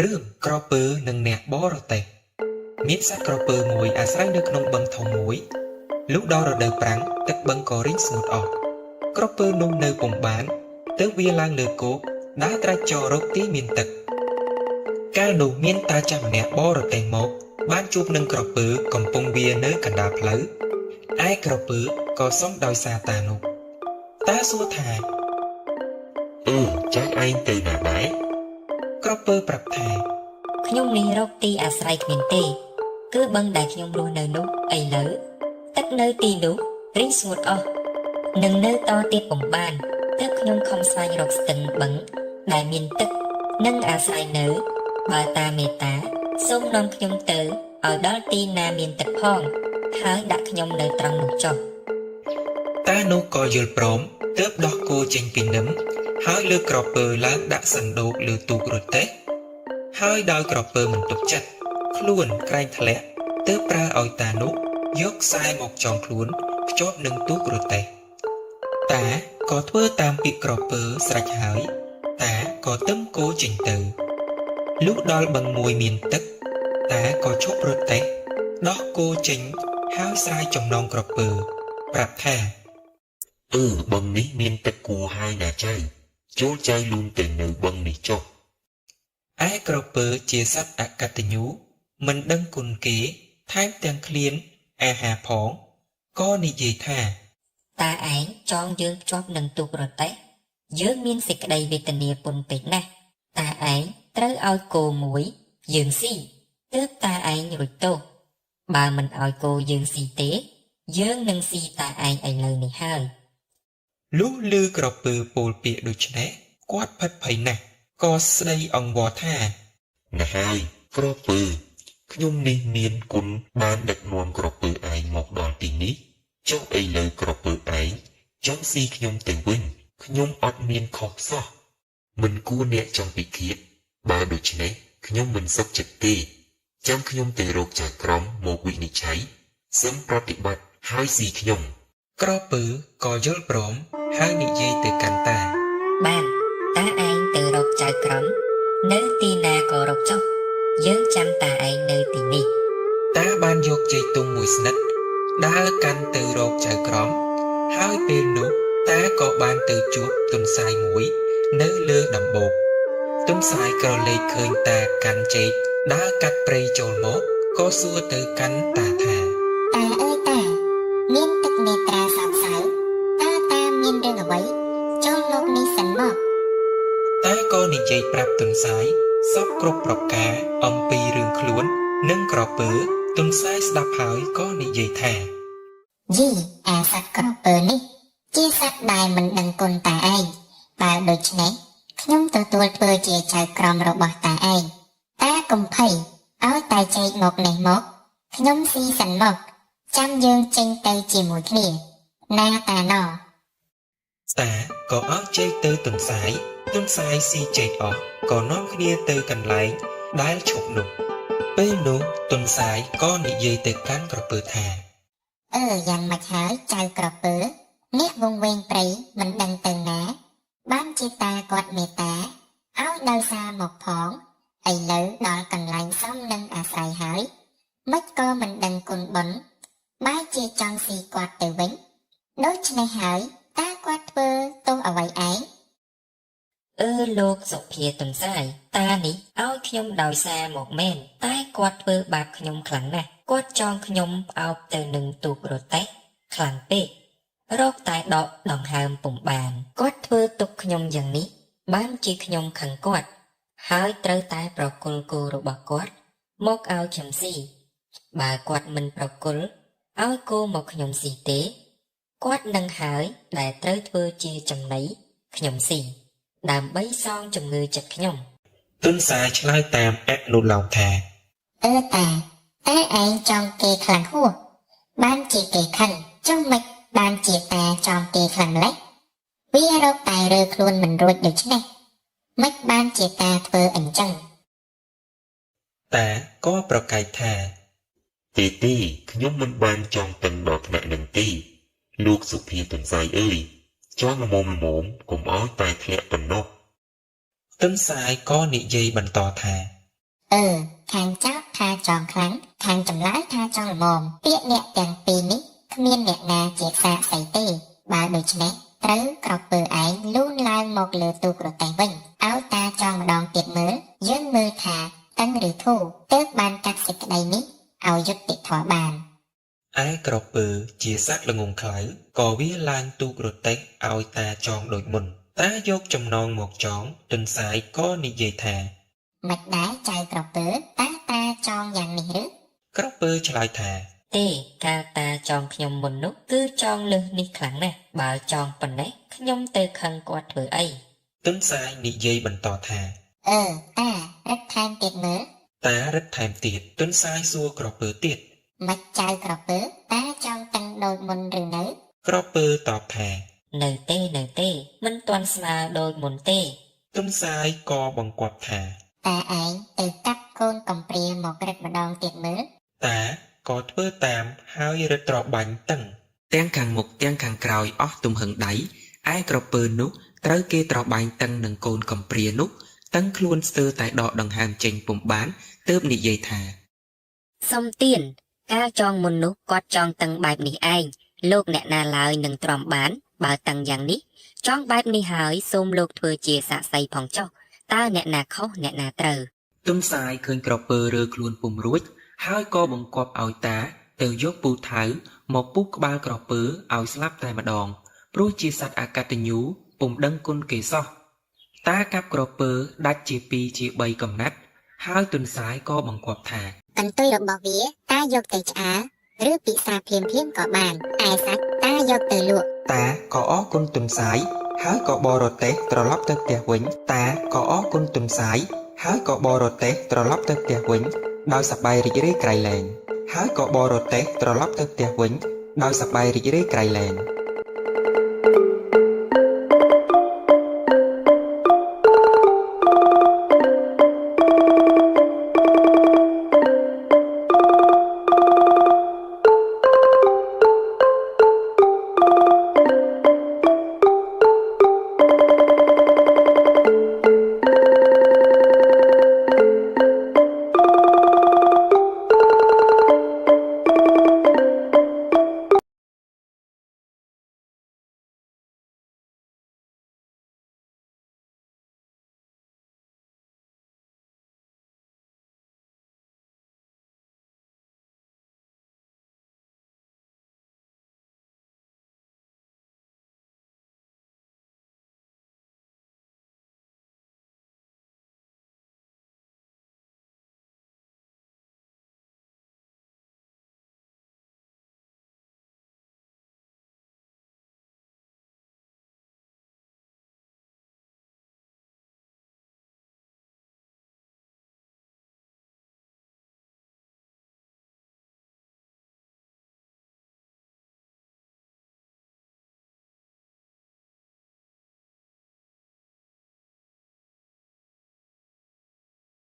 រឿងក្រពើនិងអ្នកបរទេះមានសត្វក្រពើមួយអាស្រ័យនៅក្នុងបឹងធំមួយលុះដល់រដូវប្រាំងទឹកបឹងក៏រីងស្ងួតអស់ក្រពើនោះនៅពុំបានទើបវាឡើងលើគោកដើរត្រាច់ចររកទីមានទឹកកាលនោះមានតាចាស់ម្នាក់បរទេះមកបានជួបនឹងក្រពើកំពុងវានៅកណ្ដាលផ្លូវឯក្រពើក៏សុំដោយសារតានោះតាសួរថាចៅឯងទៅណាដែរក្រពើប្រាប់ថាខ្ញុំនេះរកទីអាស្រ័យគ្មានទេគឺបឹងដែលខ្ញុំរស់នៅនោះឥឡូវទឹកនៅទីនោះរីងស្ងួតអស់នឹងនៅតទៀតពុំបានទើបខ្ញុំខំស្វែងរកស្ទឹងបឹងដែលមានទឹកនិងអាស្រ័យនៅបើតាមេត្តាសូមនាំខ្ញុំទៅឲ្យដល់ទីណាមានទឹកផងហើយដាក់ខ្ញុំនៅត្រង់នោះចុះតានោះក៏យល់ព្រមទើបដោះគោចេញពីនឹមហើយលើកក្រពើឡើងដាក់សណ្ដូកលើទូករទេះហើយដោយក្រពើមិនទុកចិត្តខ្លួនក្រែងធ្លាក់ទើបប្រើឲ្យតានោះយកខ្សែមកចងខ្លួនភ្ជាប់នឹងទូករទេះតាក៏ធ្វើតាមពាក្យក្រពើស្រេចហើយតាក៏ទឹមគោចេញទៅលុះដល់បឹងមួយមានទឹកតាក៏ឈប់រទេះដោះគោចេញហើយស្រាយចំណងក្រពើប្រាប់ថាបឹងនេះមានទឹកគួរហើយណាចៅចូលចៅលូនទៅនៅបឹងនេះចុះឯក្រពើជាសត្វអកតញ្ញូមិនដឹងគុណគេថែមទាំងឃ្លានអាហារផងក៏និយាយថាតាឯងចងយើងភ្ជាប់នឹងទូករទេះយើងមានសេចក្តីវេទនាពន់ពេកណាស់តាឯងត្រូវឲ្យគោមួយយើងស៊ីទើបតាឯងរួចទោសបើមិនឲ្យគោយើងស៊ីទេយើងនឹងស៊ីតាឯងឥឡូវនេះហើយលុះឮក្រពើពោលពាក្យដូច្នេះគាត់ផិតភ័យណាស់ក៏ស្ដីអង្វរថាណាហើយក្រពើខ្ញុំនេះមានគុណបានដឹកនាំក្រពើឯងមកដល់ទីនេះចុះឥឡូវក្រពើឯងចង់ស៊ីខ្ញុំទៅវិញខ្ញុំអត់មានខុសសោះមិនគួរអ្នកចង់ពិឃាតបើដូច្នេះខ្ញុំមិនសុខចិត្តទេចាំខ្ញុំទៅរកចៅក្រមមកវិនិច្ឆ័យសូមប្រតិបត្តិហើយស៊ីខ្ញុំក្រពើក៏យល់ព្រមហើយនិយាយទៅកាន់តាបានតាឯងទៅរកចៅក្រមនៅទីណាក៏រកចុះយើងចាំតាឯងនៅទីនេះតាបានយកជ័យទុំមួយស្និតដើរកាន់ទៅរកចៅក្រមហើយពេលនោះតាក៏បានទៅជួបទុនសាយមួយនៅលើដំបូកទុនសាយក្រឡេកឃើញតាកាន់ចេកដើរកាត់ព្រៃចូលមកក៏សួរទៅកាន់តាថាតាអើយតាមានទឹកនេត្រាសោកសៅតាមានរឿងអ្វីចូលលោកនេះសិនមកតាក៏និយាយប្រាប់ទុនសាយសពគ្រប់ប្រការអំពីរឿងខ្លួននិងក្រពើទុនសាយស្ដាប់ហើយក៏និយាយថាយីអាសត្វក្រពើនេះជាសត្វដែលមិនដឹងគុណតាឯងបើដូច្នេះខ្ញុំទទួលធ្វើជាចៅក្រមរបស់តាឯងតាកុំភ័យឲ្យតែចែកមកនេះមកខ្ញុំស៊ីសិនមកចាំយើងចេញទៅជាមួយគ្នាណាតាណោតាក៏ឲ្យចេកទៅទុនសាយស៊ីចេកអស់ក៏នាំគ្នាទៅកន្លែងដែលឈប់នោះពេលនោះទុនសាយក៏និយាយទៅកាន់ក្រពើថាយ៉ាងម៉េចហើយចៅក្រពើអ្នកវង្វេងព្រៃមិនដឹងទៅណាបានជាតាគាត់មេត្តាឲ្យដោយសារមកផងឥឡូវដល់កន្លែងសមនឹងអាស្រ័យហើយមិនក៏មិនដឹងគុណបុណ្យបែរជាចង់ស៊ីគាត់ទៅវិញដូច្នេះហើយតាគាត់ធ្វើទោសអ្វីឯងលោកសុភាទុនសាយតានេះឲ្យខ្ញុំដោយសារមកមែនតែគាត់ធ្វើបាបខ្ញុំខ្លាំងណាស់គាត់ចងខ្ញុំអោបទៅនឹងទូករទេះខ្លាំងពេករកតែដកដង្ហើមពុំបានគាត់ធ្វើទុកខ្ញុំយ៉ាងនេះបានជាខ្ញុំខឹងគាត់ហើយត្រូវតែប្រគល់គោរបស់គាត់មកឲ្យខ្ញុំស៊ីបើគាត់មិនប្រគល់ឲ្យគោមកខ្ញុំស៊ីទេគាត់នឹងហើយដែលត្រូវធ្វើជាចំណីខ្ញុំស៊ីដើម្បីសងជំងឺចិត្តខ្ញុំទុនសាយឆ្លើយតាមអនុលោមថាតាឯងចង់គេខ្លាំងហួសបានជាគេខឹងចុះមិនបានជាតាចង់គេខ្លាំងម្លេះវារកតែរើខ្លួនមិនរួចដូច្នេះមិនបានជាតាធ្វើអញ្ចឹងតាក៏ប្រកែកថាទេខ្ញុំមិនបានចង់តឹងដល់ថ្នាក់នឹងទេលោកសុភាទុនសាយអើយចង់ល្មមកុំឲ្យតែធ្លាក់ប៉ុណ្ណោះទុនសាយក៏និយាយបន្តថា ខាងចោតថាចងខ្លាំងខាងចម្លើយថាចងល្មមពាក្យអ្នកទាំងពីរនេះគ្មានអ្នកណាជាសាកសីទេបើដូច្នេះត្រូវក្រពើឯងលូនឡើងមកលើទូករទេះវិញឲ្យតាចងម្ដងទៀតមើលយើងមើលថាតឹងឬធូរទើបបានកាត់សេចក្តីនេះឲ្យយុត្តិធម៌បាន ឯក្រពើជាសត្វល្ងងខ្លៅក៏វាឡើងទូករទេះឲ្យតាចងដូចមុនតាយកចំណងមកចងទន្សាយក៏និយាយថា មិនដែរចៅក្រពើតាចងយ៉ាងនេះឬ ក្រពើឆ្លើយថា ទេកាលតាចងខ្ញុំមុននោះគឺចងលើសនេះខ្លាំងណាស់បើចងប៉ុណ្ណេះខ្ញុំទៅខឹងគាត់ធ្វើអី ទន្សាយនិយាយបន្តថា តារឹកថែមទៀតមើល តារឹតថែមទៀតទន្សាយសួរក្រពើទៀត មិនចៅក្រពើតាចងតឹងដូចមុនឬនៅ ក្រពើតបថា នៅទេមិនទាន់ស្មើដូចមុនទេ ទន្សាយក៏បង្គាប់ថា តាឯងទៅកាប់កូនកំព្រាមករឹតម្ដងទៀតមើល តាក៏ធ្វើតាមហើយរឹតត្របាញ់តឹងទាំងខាងមុខទាំងខាងក្រោយអស់ទំហឹងដៃឯក្រពើនោះត្រូវគេត្របាញ់តឹងនឹងកូនកំព្រានោះតឹងខ្លួនស្ទើរតែដកដង្ហើមចេញពុំបានទើបនិយាយថា សុំទៀនកាលចងមុននោះគាត់ចងតឹងបែបនេះឯងលោកអ្នកណាឡើយនឹងទ្រាំបានបើតឹងយ៉ាងនេះចងបែបនេះហើយសូមលោកធ្វើជាសាក្សីផងចុះតើអ្នកណាខុសអ្នកណាត្រូវ ទុំសាយឃើញក្រពើរើខ្លួនពុំរួចហើយក៏បង្គាប់ឲ្យតាទៅយកពូថៅមកពុះក្បាលក្រពើឲ្យស្លាប់តែម្ដងព្រោះជាសត្វអកតញ្ញូពុំដឹងគុណគេសោះតាកាប់ក្រពើដាច់ជា2ជា3កំណាត់ហើយទុនសាយក៏បង្គាប់ថា កន្ទុយរបស់វាតាយកទៅឆ្អើរឬពិសាភ្លាមក៏បានឯសាច់តាយកទៅលក់ តាក៏អរគុណទុនសាយហើយក៏បរទេះត្រឡប់ទៅផ្ទះវិញតាក៏អរគុណទុនសាយហើយក៏បរទេះត្រឡប់ទៅផ្ទះវិញដោយសប្បាយរីករាយក្រៃលែងហើយក៏បរទេះត្រឡប់ទៅផ្ទះវិញដោយសប្បាយរីករាយក្រៃលែង